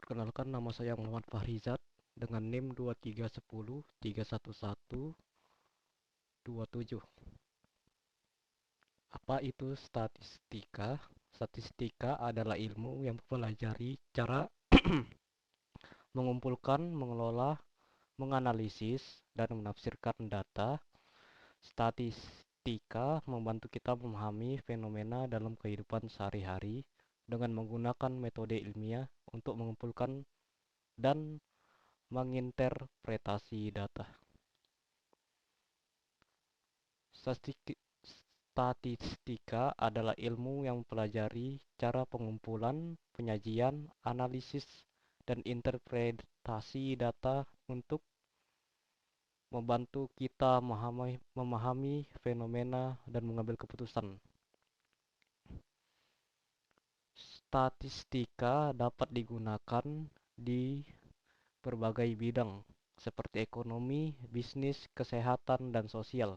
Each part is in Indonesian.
Perkenalkan, nama saya Muhammad Fahrizat dengan NIM 231013127. Apa itu statistika? Statistika adalah ilmu yang mempelajari cara mengumpulkan, mengelola, menganalisis, dan menafsirkan data. Statistika membantu kita memahami fenomena dalam kehidupan sehari-hari dengan menggunakan metode ilmiah untuk mengumpulkan dan menginterpretasi data. Statistika adalah ilmu yang mempelajari cara pengumpulan, penyajian, analisis, dan interpretasi data untuk membantu kita memahami fenomena dan mengambil keputusan. Statistika dapat digunakan di berbagai bidang seperti ekonomi, bisnis, kesehatan, dan sosial.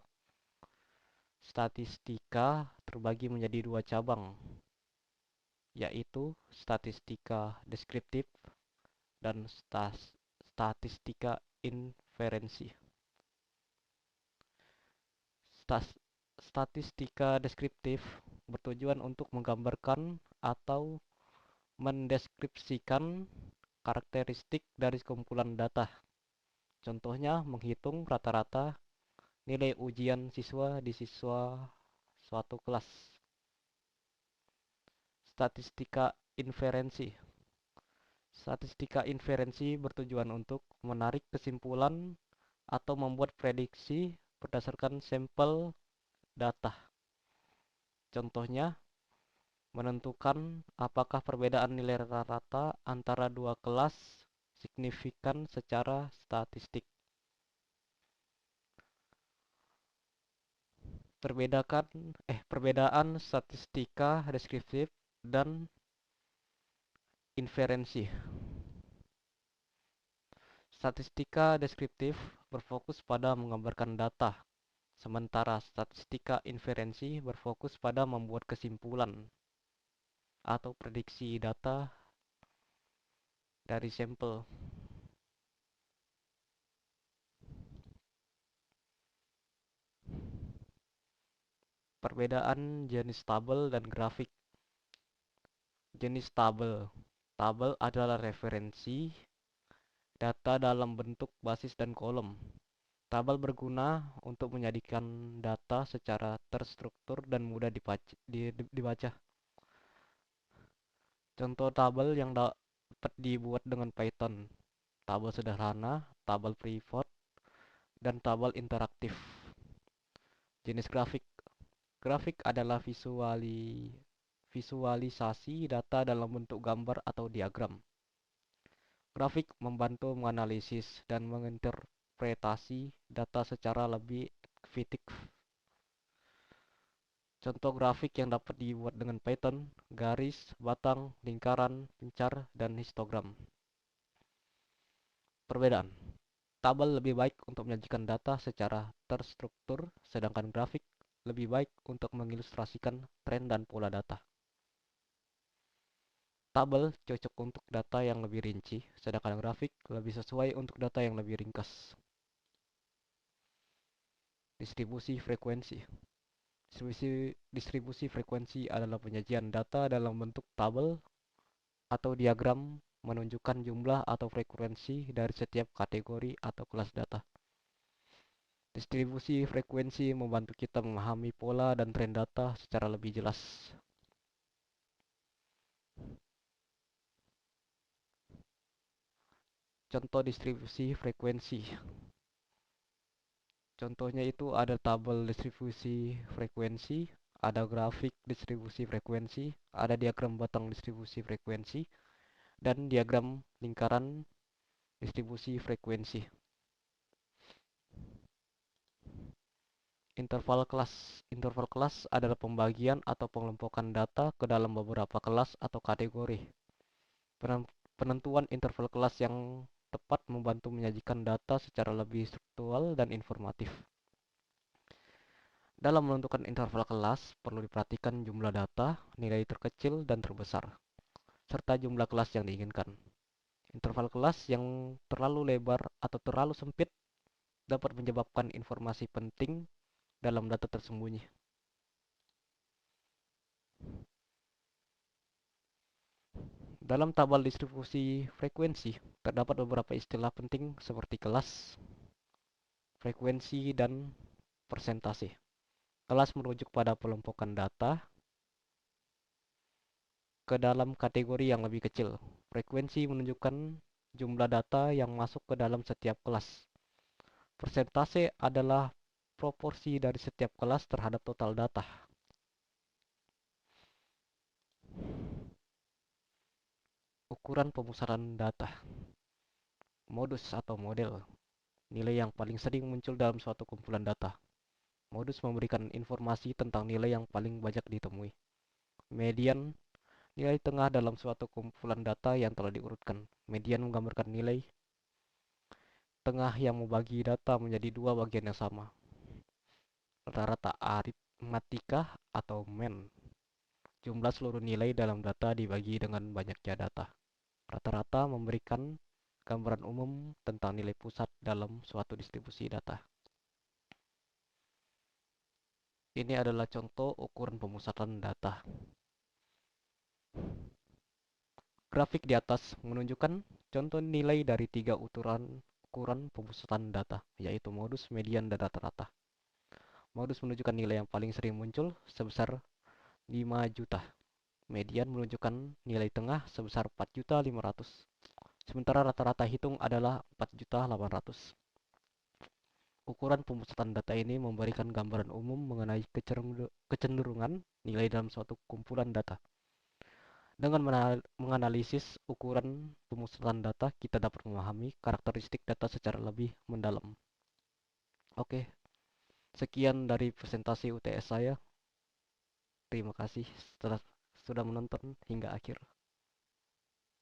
Statistika terbagi menjadi dua cabang, yaitu statistika deskriptif dan statistika inferensi. Statistika deskriptif bertujuan untuk menggambarkan atau mendeskripsikan karakteristik dari kumpulan data. Contohnya, menghitung rata-rata nilai ujian siswa di suatu kelas. Statistika inferensi. Statistika inferensi bertujuan untuk menarik kesimpulan atau membuat prediksi berdasarkan sampel data. Contohnya, menentukan apakah perbedaan nilai rata-rata antara dua kelas signifikan secara statistik. Perbedaan statistika deskriptif dan inferensi. Statistika deskriptif berfokus pada menggambarkan data, sementara statistika inferensi berfokus pada membuat kesimpulan atau prediksi data dari sampel. Perbedaan jenis tabel dan grafik. Jenis tabel. Tabel adalah referensi data dalam bentuk basis dan kolom. Tabel berguna untuk menjadikan data secara terstruktur dan mudah dibaca. Contoh tabel yang dapat dibuat dengan Python: tabel sederhana, tabel pivot, dan tabel interaktif. Jenis grafik. Grafik adalah visualisasi data dalam bentuk gambar atau diagram. Grafik membantu menganalisis dan menginterpretasi data secara lebih efektif. Contoh grafik yang dapat dibuat dengan Python: garis, batang, lingkaran, pencar, dan histogram. Perbedaan. Tabel lebih baik untuk menyajikan data secara terstruktur, sedangkan grafik lebih baik untuk mengilustrasikan tren dan pola data. Tabel cocok untuk data yang lebih rinci, sedangkan grafik lebih sesuai untuk data yang lebih ringkas. Distribusi frekuensi. Distribusi frekuensi adalah penyajian data dalam bentuk tabel atau diagram menunjukkan jumlah atau frekuensi dari setiap kategori atau kelas data. Distribusi frekuensi membantu kita memahami pola dan tren data secara lebih jelas. Contoh distribusi frekuensi. Contohnya itu ada tabel distribusi frekuensi, ada grafik distribusi frekuensi, ada diagram batang distribusi frekuensi, dan diagram lingkaran distribusi frekuensi. Interval kelas. Interval kelas adalah pembagian atau pengelompokan data ke dalam beberapa kelas atau kategori. Penentuan interval kelas yang tepat membantu menyajikan data secara lebih struktural dan informatif. Dalam menentukan interval kelas, perlu diperhatikan jumlah data, nilai terkecil dan terbesar, serta jumlah kelas yang diinginkan. Interval kelas yang terlalu lebar atau terlalu sempit dapat menyebabkan informasi penting dalam data tersembunyi. Dalam tabel distribusi frekuensi, terdapat beberapa istilah penting seperti kelas, frekuensi, dan persentase. Kelas merujuk pada pelompokan data ke dalam kategori yang lebih kecil. Frekuensi menunjukkan jumlah data yang masuk ke dalam setiap kelas. Persentase adalah proporsi dari setiap kelas terhadap total data. Ukuran pemusaran data. Modus atau model. Nilai yang paling sering muncul dalam suatu kumpulan data. Modus memberikan informasi tentang nilai yang paling banyak ditemui. Median, nilai tengah dalam suatu kumpulan data yang telah diurutkan. Median menggambarkan nilai tengah yang membagi data menjadi dua bagian yang sama. Rata-rata aritmatika atau MEN. Jumlah seluruh nilai dalam data dibagi dengan banyaknya data. Rata-rata memberikan gambaran umum tentang nilai pusat dalam suatu distribusi data. Ini adalah contoh ukuran pemusatan data. Grafik di atas menunjukkan contoh nilai dari tiga ukuran pemusatan data, yaitu modus, median, dan rata-rata. Modus menunjukkan nilai yang paling sering muncul sebesar 5 juta. Median menunjukkan nilai tengah sebesar 4.500.000. Sementara rata-rata hitung adalah 4.800.000. Ukuran pemusatan data ini memberikan gambaran umum mengenai kecenderungan nilai dalam suatu kumpulan data. Dengan menganalisis ukuran pemusatan data, kita dapat memahami karakteristik data secara lebih mendalam. Oke, sekian dari presentasi UTS saya. Terima kasih sudah menonton hingga akhir.